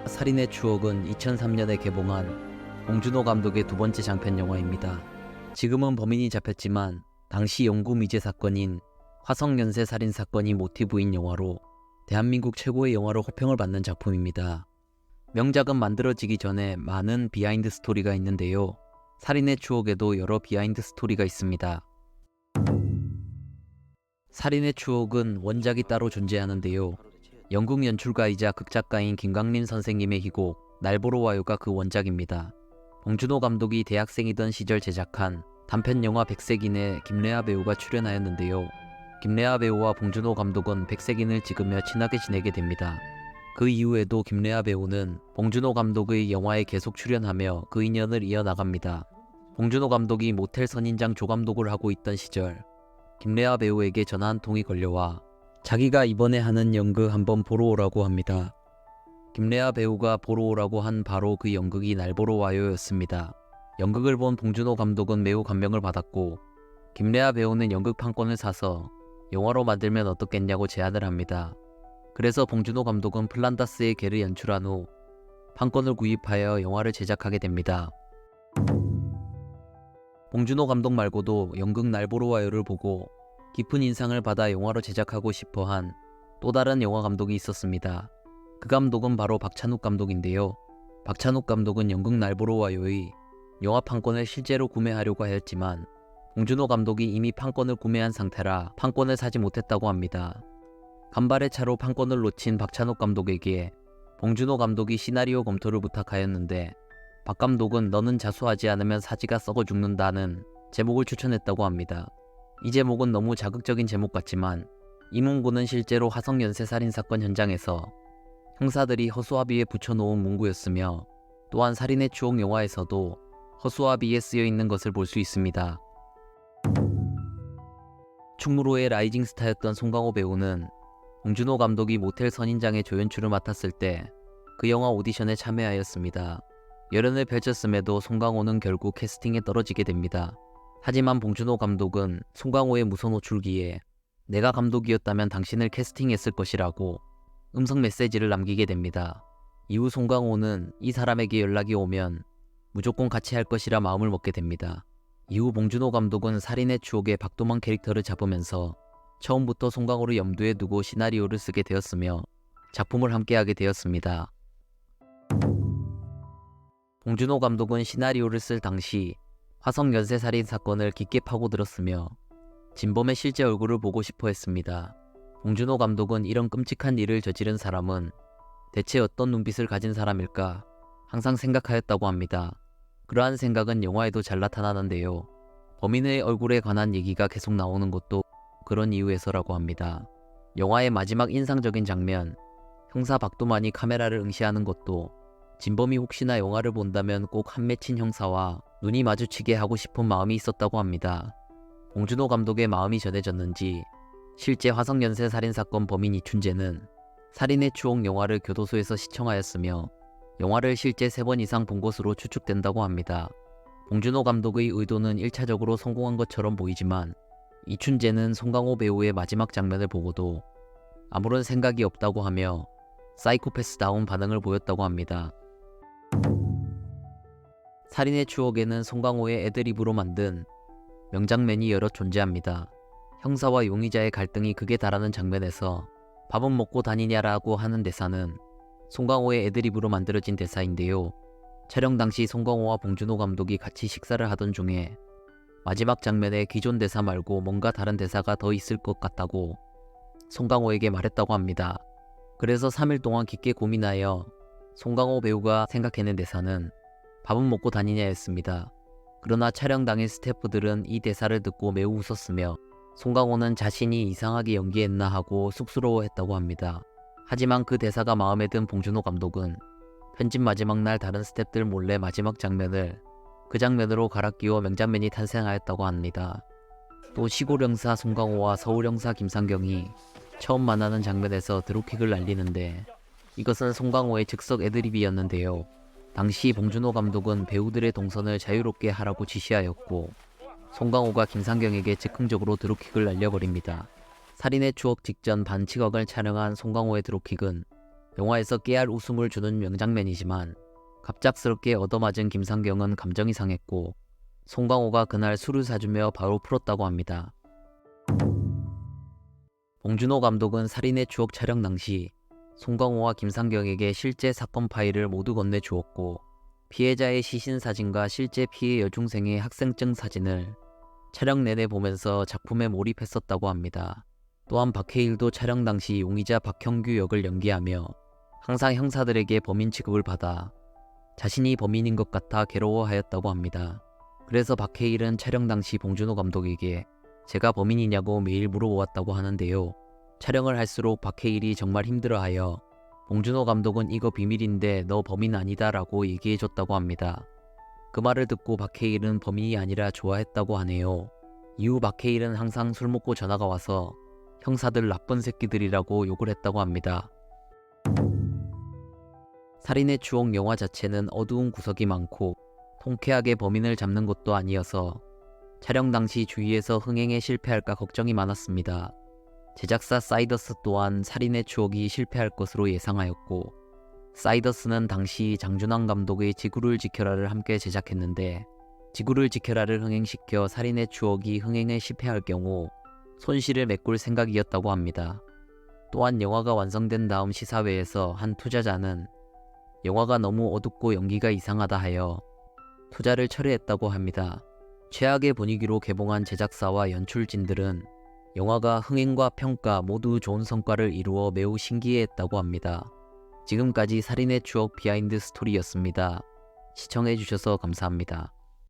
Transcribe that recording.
살인의 추억은 2003년에 개봉한 봉준호 감독의 두 번째 장편 영화입니다. 지금은 범인이 잡혔지만 당시 영구 미제 사건인 화성 연쇄 살인 사건이 모티브인 영화로 대한민국 최고의 영화로 호평을 받는 작품입니다. 명작은 만들어지기 전에 많은 비하인드 스토리가 있는데요. 살인의 추억에도 여러 비하인드 스토리가 있습니다. 살인의 추억은 원작이 따로 존재하는데요. 영국 연출가이자 극작가인 김광림 선생님의 희곡 날 보러 와요가 그 원작입니다. 봉준호 감독이 대학생이던 시절 제작한 단편 영화 백색인에 김래아 배우가 출연하였는데요. 김래아 배우와 봉준호 감독은 백색인을 찍으며 친하게 지내게 됩니다. 그 이후에도 김래아 배우는 봉준호 감독의 영화에 계속 출연하며 그 인연을 이어나갑니다. 봉준호 감독이 모텔 선인장 조감독을 하고 있던 시절 김래아 배우에게 전화 한 통이 걸려와 자기가 이번에 하는 연극 한번 보러 오라고 합니다. 김래아 배우가 보러 오라고 한 바로 그 연극이 날 보러 와요였습니다. 연극을 본 봉준호 감독은 매우 감명을 받았고 김래아 배우는 연극 판권을 사서 영화로 만들면 어떻겠냐고 제안을 합니다. 그래서 봉준호 감독은 플란다스의 개를 연출한 후 판권을 구입하여 영화를 제작하게 됩니다. 봉준호 감독 말고도 연극 날 보러 와요를 보고 깊은 인상을 받아 영화로 제작하고 싶어한 또 다른 영화 감독이 있었습니다. 그 감독은 바로 박찬욱 감독인데요. 박찬욱 감독은 연극 날 보러 와요의 영화 판권을 실제로 구매하려고 하였지만 봉준호 감독이 이미 판권을 구매한 상태라 판권을 사지 못했다고 합니다. 간발의 차로 판권을 놓친 박찬욱 감독에게 봉준호 감독이 시나리오 검토를 부탁하였는데 박 감독은 너는 자수하지 않으면 사지가 썩어 죽는다는 제목을 추천했다고 합니다. 이 제목은 너무 자극적인 제목 같지만 이 문구는 실제로 화성 연쇄 살인 사건 현장에서 형사들이 허수아비에 붙여놓은 문구였으며 또한 살인의 추억 영화에서도 허수아비에 쓰여 있는 것을 볼 수 있습니다. 충무로의 라이징 스타였던 송강호 배우는 봉준호 감독이 모텔 선인장의 조연출을 맡았을 때 그 영화 오디션에 참여하였습니다. 열연을 펼쳤음에도 송강호는 결국 캐스팅에 떨어지게 됩니다. 하지만 봉준호 감독은 송강호의 무선 호출기에 내가 감독이었다면 당신을 캐스팅했을 것이라고 음성 메시지를 남기게 됩니다. 이후 송강호는 이 사람에게 연락이 오면 무조건 같이 할 것이라 마음을 먹게 됩니다. 이후 봉준호 감독은 살인의 추억의 박도만 캐릭터를 잡으면서 처음부터 송강호를 염두에 두고 시나리오를 쓰게 되었으며 작품을 함께하게 되었습니다. 봉준호 감독은 시나리오를 쓸 당시 화성 연쇄 살인 사건을 깊게 파고들었으며 진범의 실제 얼굴을 보고 싶어 했습니다. 봉준호 감독은 이런 끔찍한 일을 저지른 사람은 대체 어떤 눈빛을 가진 사람일까 항상 생각하였다고 합니다. 그러한 생각은 영화에도 잘 나타나는데요. 범인의 얼굴에 관한 얘기가 계속 나오는 것도 그런 이유에서라고 합니다. 영화의 마지막 인상적인 장면, 형사 박도만이 카메라를 응시하는 것도 진범이 혹시나 영화를 본다면 꼭 한 맺힌 형사와 눈이 마주치게 하고 싶은 마음이 있었다고 합니다. 봉준호 감독의 마음이 전해졌는지 실제 화성 연쇄 살인 사건 범인 이춘재는 살인의 추억 영화를 교도소에서 시청하였으며 영화를 실제 3번 이상 본 것으로 추측된다고 합니다. 봉준호 감독의 의도는 1차적으로 성공한 것처럼 보이지만 이춘재는 송강호 배우의 마지막 장면을 보고도 아무런 생각이 없다고 하며 사이코패스다운 반응을 보였다고 합니다. 살인의 추억에는 송강호의 애드리브로 만든 명장면이 여러 존재합니다. 형사와 용의자의 갈등이 극에 달하는 장면에서 밥은 먹고 다니냐라고 하는 대사는 송강호의 애드리브로 만들어진 대사인데요. 촬영 당시 송강호와 봉준호 감독이 같이 식사를 하던 중에 마지막 장면에 기존 대사 말고 뭔가 다른 대사가 더 있을 것 같다고 송강호에게 말했다고 합니다. 그래서 3일 동안 깊게 고민하여 송강호 배우가 생각해낸 대사는 밥은 먹고 다니냐였습니다. 그러나 촬영 당일 스태프들은 이 대사를 듣고 매우 웃었으며 송강호는 자신이 이상하게 연기했나 하고 쑥스러워했다고 합니다. 하지만 그 대사가 마음에 든 봉준호 감독은 편집 마지막 날 다른 스태프들 몰래 마지막 장면을 그 장면으로 갈아 끼워 명장면이 탄생하였다고 합니다. 또 시골 형사 송강호와 서울 형사 김상경이 처음 만나는 장면에서 드롭킥을 날리는데 이것은 송강호의 즉석 애드립이었는데요. 당시 봉준호 감독은 배우들의 동선을 자유롭게 하라고 지시하였고 송강호가 김상경에게 즉흥적으로 드롭킥을 날려버립니다. 살인의 추억 직전 반칙억을 촬영한 송강호의 드롭킥은 영화에서 깨알 웃음을 주는 명장면이지만 갑작스럽게 얻어맞은 김상경은 감정이 상했고 송강호가 그날 술을 사주며 바로 풀었다고 합니다. 봉준호 감독은 살인의 추억 촬영 당시 송강호와 김상경에게 실제 사건 파일을 모두 건네주었고 피해자의 시신 사진과 실제 피해 여중생의 학생증 사진을 촬영 내내 보면서 작품에 몰입했었다고 합니다. 또한 박해일도 촬영 당시 용의자 박형규 역을 연기하며 항상 형사들에게 범인 취급을 받아 자신이 범인인 것 같아 괴로워하였다고 합니다. 그래서 박해일은 촬영 당시 봉준호 감독에게 제가 범인이냐고 매일 물어보았다고 하는데요. 촬영을 할수록 박해일이 정말 힘들어하여 봉준호 감독은 이거 비밀인데 너 범인 아니다 라고 얘기해줬다고 합니다. 그 말을 듣고 박해일은 범인이 아니라 좋아했다고 하네요. 이후 박해일은 항상 술 먹고 전화가 와서 형사들 나쁜 새끼들이라고 욕을 했다고 합니다. 살인의 추억 영화 자체는 어두운 구석이 많고 통쾌하게 범인을 잡는 것도 아니어서 촬영 당시 주위에서 흥행에 실패할까 걱정이 많았습니다. 제작사 사이더스 또한 살인의 추억이 실패할 것으로 예상하였고 사이더스는 당시 장준환 감독의 지구를 지켜라를 함께 제작했는데 지구를 지켜라를 흥행시켜 살인의 추억이 흥행에 실패할 경우 손실을 메꿀 생각이었다고 합니다. 또한 영화가 완성된 다음 시사회에서 한 투자자는 영화가 너무 어둡고 연기가 이상하다 하여 투자를 철회했다고 합니다. 최악의 분위기로 개봉한 제작사와 연출진들은 영화가 흥행과 평가 모두 좋은 성과를 이루어 매우 신기해했다고 합니다. 지금까지 살인의 추억 비하인드 스토리였습니다. 시청해주셔서 감사합니다.